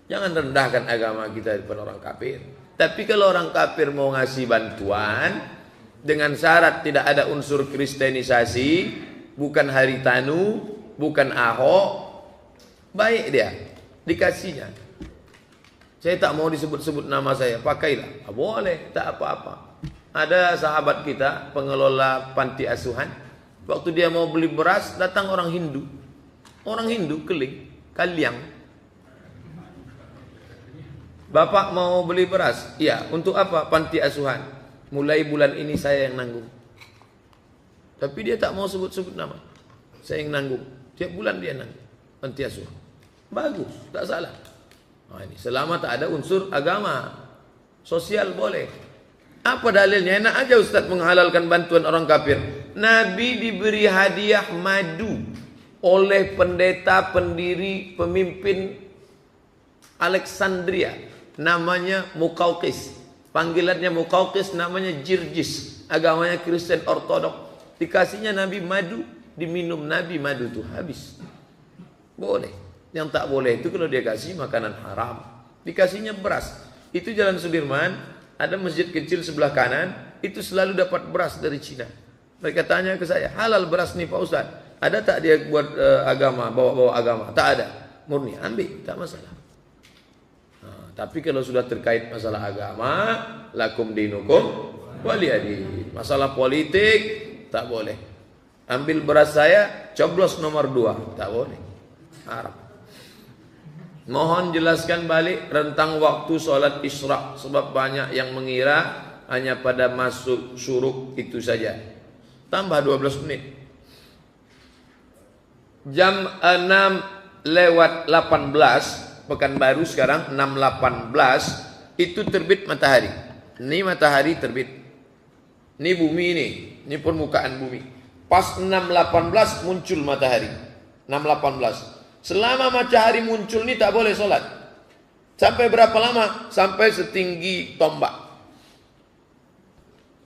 Jangan rendahkan agama kita di depan orang kafir. Tapi kalau orang kafir mau ngasih bantuan dengan syarat tidak ada unsur kristenisasi, bukan Haritanu, bukan Ahok, baik dia, dikasihnya. Saya tak mau disebut-sebut nama saya, pakailah. Boleh, tak apa-apa. Ada sahabat kita, pengelola panti asuhan, waktu dia mau beli beras, datang orang Hindu. Orang Hindu, Kaliang. Bapak mau beli beras? Iya, untuk apa? Panti asuhan. Mulai bulan ini saya yang nanggung. Tapi dia tak mau sebut-sebut nama. Saya yang nanggung. Tiap bulan dia nanggung. Panti asuhan. Bagus, tak salah. Nah, ini selama tak ada unsur agama. Sosial boleh. Apa dalilnya? Enak aja Ustaz menghalalkan bantuan orang kafir. Nabi diberi hadiah madu oleh pendeta, pendiri, pemimpin Alexandria. Namanya Muqawqis. Panggilannya Muqawqis, namanya Jirjis. Agamanya Kristen Ortodok. Dikasihnya Nabi madu, diminum Nabi madu itu habis. Boleh. Yang tak boleh itu kalau dia kasih makanan haram. Dikasihnya beras. Itu Jalan Sudirman, ada masjid kecil sebelah kanan, itu selalu dapat beras dari Cina. Mereka tanya ke saya, halal beras nih Pak Ustaz. Ada tak dia buat agama, bawa-bawa agama? Tak ada. Murni, ambil, tak masalah. Tapi kalau sudah terkait masalah agama, lakum dinukum waliyadin. Masalah politik, tak boleh. Ambil beras saya, coblos nomor 2, tak boleh. Haram. Mohon jelaskan balik rentang waktu sholat Isra, sebab banyak yang mengira hanya pada masuk syuruk itu saja. Tambah 12 menit. Jam 6:18 Pekanbaru sekarang 6:18 itu terbit matahari. Ini matahari terbit. Ini bumi ini permukaan bumi. Pas 6:18 muncul matahari. 6:18. Selama matahari muncul ini tak boleh sholat. Sampai berapa lama? Sampai setinggi tombak.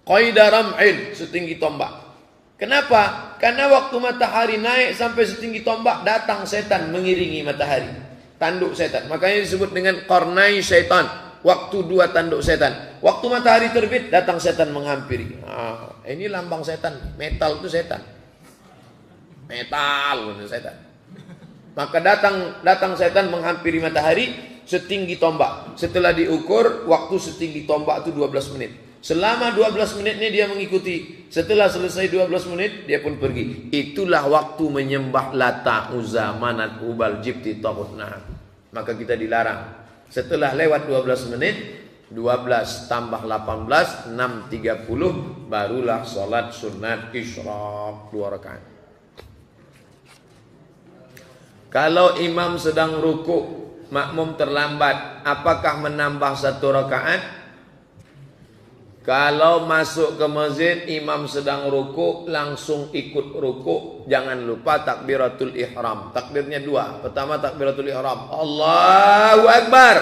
Qaida ram'in, setinggi tombak. Kenapa? Karena waktu matahari naik sampai setinggi tombak, datang setan mengiringi matahari. Tanduk setan. Makanya disebut dengan qarnai syaitan. Waktu 2 tanduk setan. Waktu matahari terbit, datang setan menghampiri. Ini lambang setan. Metal itu setan. Metal itu setan. Maka datang setan menghampiri matahari setinggi tombak. Setelah diukur, waktu setinggi tombak itu 12 menit. Selama 12 menitnya dia mengikuti. Setelah selesai 12 menit, dia pun pergi. Itulah waktu menyembah Lata, Uzza, Manat, Hubal, Jibti, Taghut. Nah, maka kita dilarang. Setelah lewat 12 menit, 12 tambah 18, 6:30, barulah sholat sunat isyraq 2 rakaat. Kalau imam sedang rukuk, makmum terlambat, apakah menambah 1 rakaat? Kalau masuk ke masjid, imam sedang rukuk, langsung ikut rukuk. Jangan lupa takbiratul ihram. Takbirnya 2. Pertama takbiratul ihram, Allahu Akbar.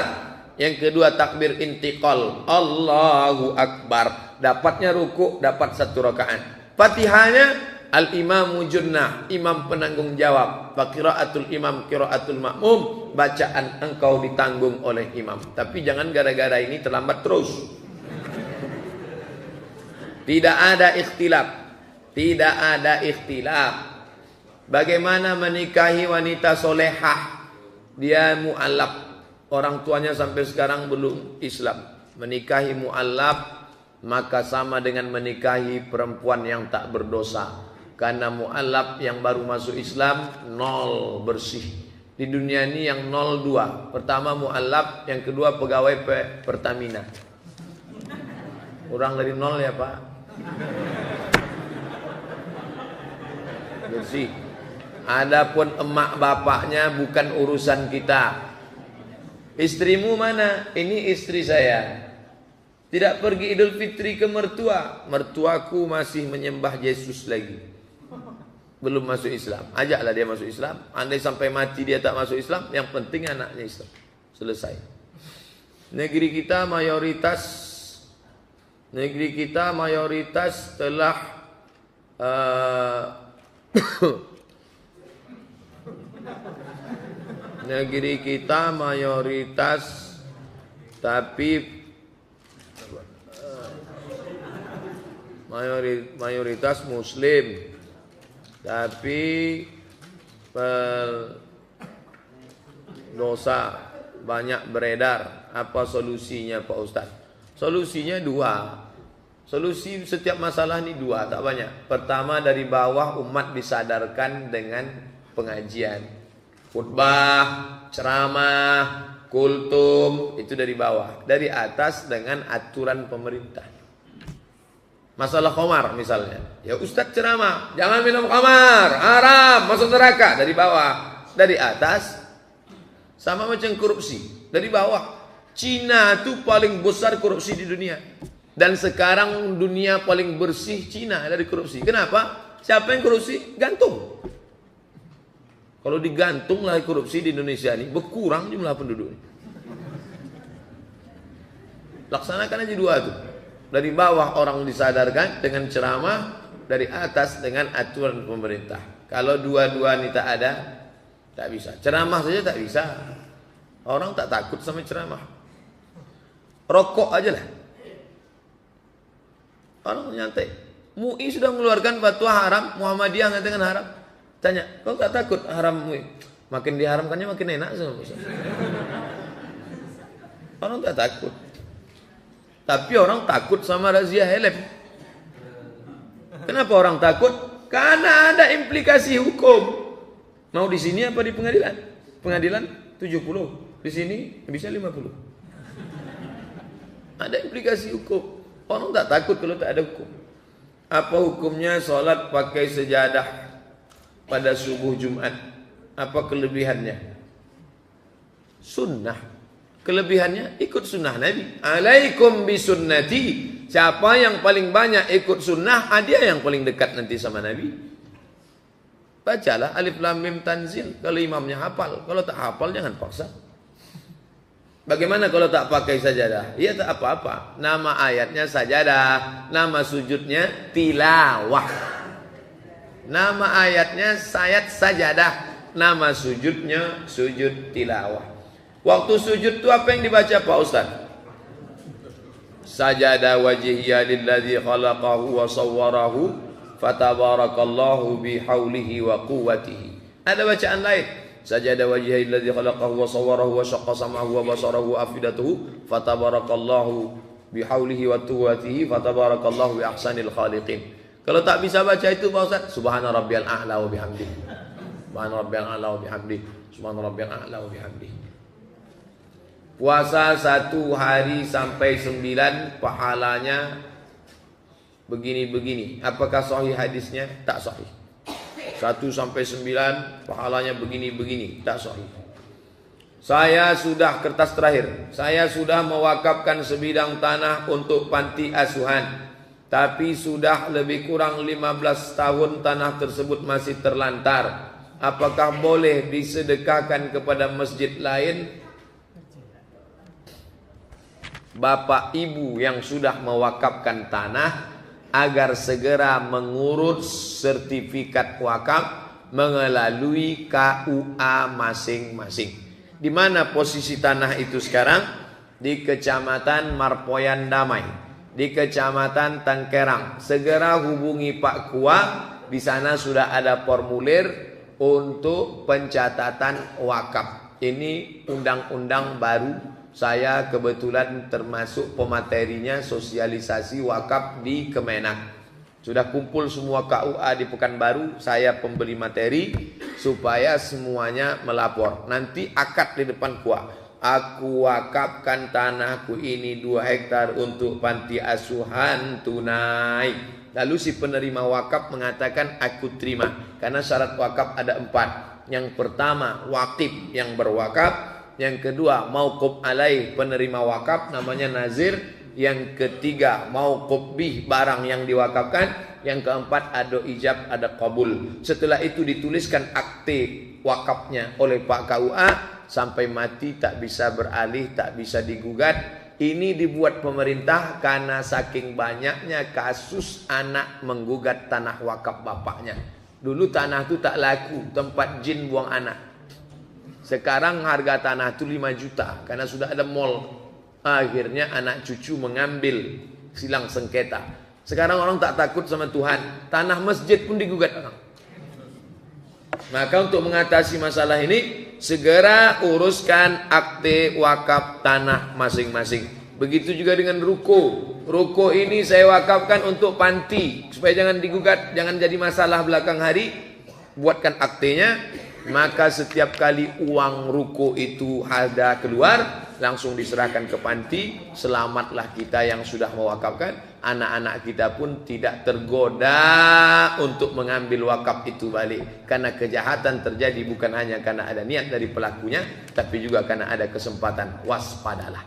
Yang kedua takbir intiqal, Allahu Akbar. Dapatnya rukuk, dapat 1 rakaat. Fatihahnya al-imamu junnah, imam penanggung jawab. Wa qiraatul imam qiraatul makmum, bacaan engkau ditanggung oleh imam. Tapi jangan gara-gara ini terlambat terus. Tidak ada ikhtilaf. Tidak ada ikhtilaf. Bagaimana menikahi wanita solehah? Dia mu'allaf. Orang tuanya sampai sekarang belum Islam. Menikahi mu'allaf maka sama dengan menikahi perempuan yang tak berdosa. Karena mu'allaf yang baru masuk Islam 0 bersih. Di dunia ini yang 0 2. Pertama mu'allaf, yang kedua pegawai Pertamina. Kurang dari 0 ya Pak. Bersih. Adapun emak bapaknya bukan urusan kita. Istrimu mana? Ini istri saya. Tidak pergi Idul Fitri ke mertua. Mertuaku masih menyembah Yesus lagi. Belum masuk Islam. Ajaklah dia masuk Islam. Andai sampai mati dia tak masuk Islam, yang penting anaknya Islam. Selesai. Negeri kita mayoritas telah Negeri kita mayoritas tapi mayoritas muslim tapi dosa banyak beredar. Apa solusinya Pak Ustaz? Solusinya dua. Solusi setiap masalah ini dua, tak banyak. Pertama, dari bawah umat disadarkan dengan pengajian, khutbah, ceramah, kultum, itu dari bawah. Dari atas dengan aturan pemerintah. Masalah khamar misalnya, ya Ustaz ceramah, jangan minum khamar, haram, masuk neraka. Dari bawah. Dari atas, sama macam korupsi. Dari bawah. Cina itu paling besar korupsi di dunia. Dan sekarang dunia paling bersih Cina dari korupsi. Kenapa? Siapa yang korupsi? Gantung. Kalau digantung lah korupsi di Indonesia ini, berkurang jumlah penduduknya. Laksanakan aja dua itu. Dari bawah orang disadarkan dengan ceramah, dari atas dengan aturan pemerintah. Kalau dua-dua ini tak ada, tak bisa. Ceramah saja tak bisa. Orang tak takut sama ceramah. Rokok aja lah. Orang nyantai. MUI sudah mengeluarkan fatwa haram, Muhammadiyah mengatakan haram. Tanya, kau tak takut haram MUI? Makin diharamkannya makin enak. Orang tak takut. Tapi orang takut sama razia helm. Kenapa orang takut? Karena ada implikasi hukum. Mau di sini apa di pengadilan? Pengadilan 70, di sini bisa 50. Ada implikasi hukum. Orang tak takut kalau tak ada hukum. Apa hukumnya sholat pakai sejadah pada subuh Jumat? Apa kelebihannya? Sunnah. Kelebihannya ikut sunnah Nabi. Alaikum bisunnati. Siapa yang paling banyak ikut sunnah, dia yang paling dekat nanti sama Nabi. Bacalah Alif Lam Mim Tanzil. Kalau imamnya hafal. Kalau tak hafal jangan paksa. Bagaimana kalau tak pakai sajadah? Ya tak apa-apa. Nama ayatnya sajadah. Nama sujudnya tilawah. Nama ayatnya sayat sajadah. Nama sujudnya sujud tilawah. Waktu sujud itu apa yang dibaca Pak Ustaz? Sajada wajhiya lilladzi khalaqahu wa sawwarahu fatabarakallahu bihaulihi wa quwwatihi. Ada bacaan lain. Sajada wajhiya lilladzi khalaqahu wa sawwarahu wa syaqqa sam'ahu wa basarahu afidatuhu fatabarakallahu bihaulihi wa quwwatihi fatabarakallahu bi ahsanil khaliqin. Kalau tak bisa baca itu Pak Ustaz, subhana rabbiyal a'la wa bihamdihi. Subhana rabbiyal a'la wa bihamdihi. Subhana rabbiyal a'la wa bihamdihi. Puasa 1 hari sampai 9 pahalanya begini-begini. Apakah sahih hadisnya? Tak sahih. 1 sampai 9 pahalanya begini-begini. Tak sahih. Saya sudah kertas terakhir. Saya sudah mewakafkan sebidang tanah untuk panti asuhan. Tapi sudah lebih kurang 15 tahun tanah tersebut masih terlantar. Apakah boleh disedekahkan kepada masjid lain? Bapak ibu yang sudah mewakafkan tanah agar segera mengurus sertifikat wakaf melalui KUA masing-masing. Di mana posisi tanah itu sekarang? Di Kecamatan Marpoyan Damai, di Kecamatan Tangkerang. Segera hubungi Pak KUA. Di sana sudah ada formulir untuk pencatatan wakaf. Ini undang-undang baru. Saya kebetulan termasuk pematerinya sosialisasi wakaf di Kemenak. Sudah kumpul semua KUA di Pekanbaru. Saya pemberi materi supaya semuanya melapor. Nanti akad di depan KUA. Aku wakafkan tanahku ini 2 hektar untuk panti asuhan tunai. Lalu si penerima wakaf mengatakan aku terima. Karena syarat wakaf ada 4. Yang pertama wakif yang berwakaf. Yang kedua mauquf alaih penerima wakaf namanya nazir. Yang ketiga mauquf bih barang yang diwakafkan. Yang keempat ada ijab ada qabul. Setelah itu dituliskan akte wakafnya oleh Pak KUA. Sampai mati tak bisa beralih, tak bisa digugat. Ini dibuat pemerintah karena saking banyaknya kasus anak menggugat tanah wakaf bapaknya. Dulu tanah itu tak laku, tempat jin buang anak. Sekarang harga tanah itu 5 juta karena sudah ada mall. Akhirnya anak cucu mengambil, silang sengketa. Sekarang orang tak takut sama Tuhan. Tanah masjid pun digugat orang. Maka untuk mengatasi masalah ini, segera uruskan akte wakaf tanah masing-masing. Begitu juga dengan ruko. Ruko ini saya wakafkan untuk panti, supaya jangan digugat, jangan jadi masalah belakang hari. Buatkan aktenya, maka setiap kali uang ruko itu ada keluar, langsung diserahkan ke panti. Selamatlah kita yang sudah mewakafkan. Anak-anak kita pun tidak tergoda untuk mengambil wakaf itu balik. Karena kejahatan terjadi bukan hanya karena ada niat dari pelakunya, tapi juga karena ada kesempatan. Waspadalah.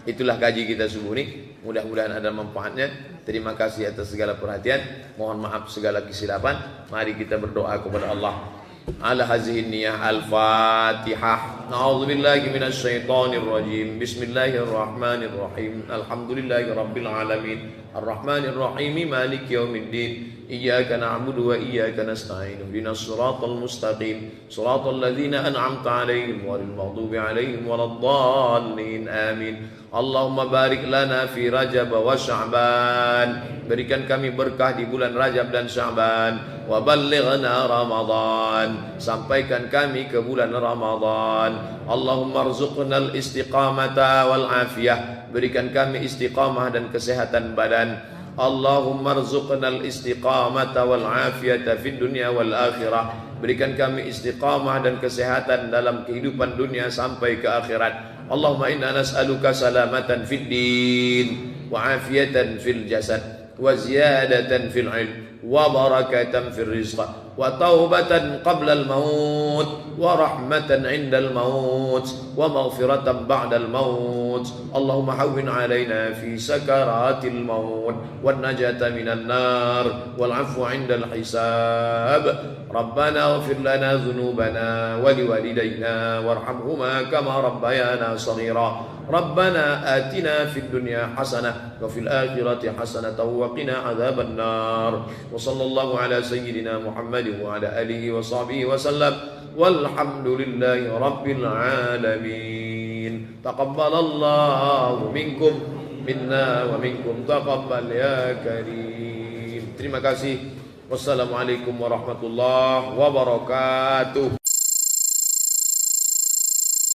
Itulah kaji kita subuh ini. Mudah-mudahan ada manfaatnya. Terima kasih atas segala perhatian. Mohon maaf segala kesilapan. Mari kita berdoa kepada Allah. Ala hazihi niyah al-fatihah. A'udzubillahi minasyaitonir rajim. Bismillahirrahmanirrahim. Alhamdulillahi rabbil alamin. Arrahmanir rahim. Maliki yaumiddin. Iyyaka na'budu wa iyyaka nasta'in. Ihdinas siratal mustaqim. Siratal ladzina an'amta 'alaihim ghairil maghdubi 'alaihim waladdallin. Amin. Allahumma barik lana fi Rajab wa Sya'ban. Berikan kami berkah di bulan Rajab dan Sya'ban. Wa ballighna Ramadan. Sampaikan kami ke bulan Ramadan. Allahumma rzuqnal istiqamata wal afiyah. Berikan kami istiqamah dan kesehatan badan. Allahumma rzuqnal istiqamata wal afiyata fid dunya wal akhirah. Berikan kami istiqamah dan kesehatan dalam kehidupan dunia sampai ke akhirat. Allahumma inna nas'aluka salamatan fid din wa afiyatan fil jasad wa ziyadatan fil ilm wa barakatan fil rizq wa taubatan qabla al maut wa rahmatan inda al maut wa maghfiratan ba'da al maut. Allahumma hawwin alaina fi sakaratil maut wan najata minan nar wal afwa inda al hisab. Rabbana ighfir lana dhunubana wa liwalidayna warhamhuma kama rabbayana saghira. Rabbana atina fid dunya hasanah wa fil akhirati hasanah wa qina adzaban nar. Wa sallallahu ala sayyidina Muhammadin wa ala alihi wa sahbihi wa sallam. Walhamdulillahi rabbil alamin. Taqabbalallahu minkum minna wa minkum taqabbal ya karim. Terima kasih. Wassalamualaikum warahmatullahi wabarakatuh.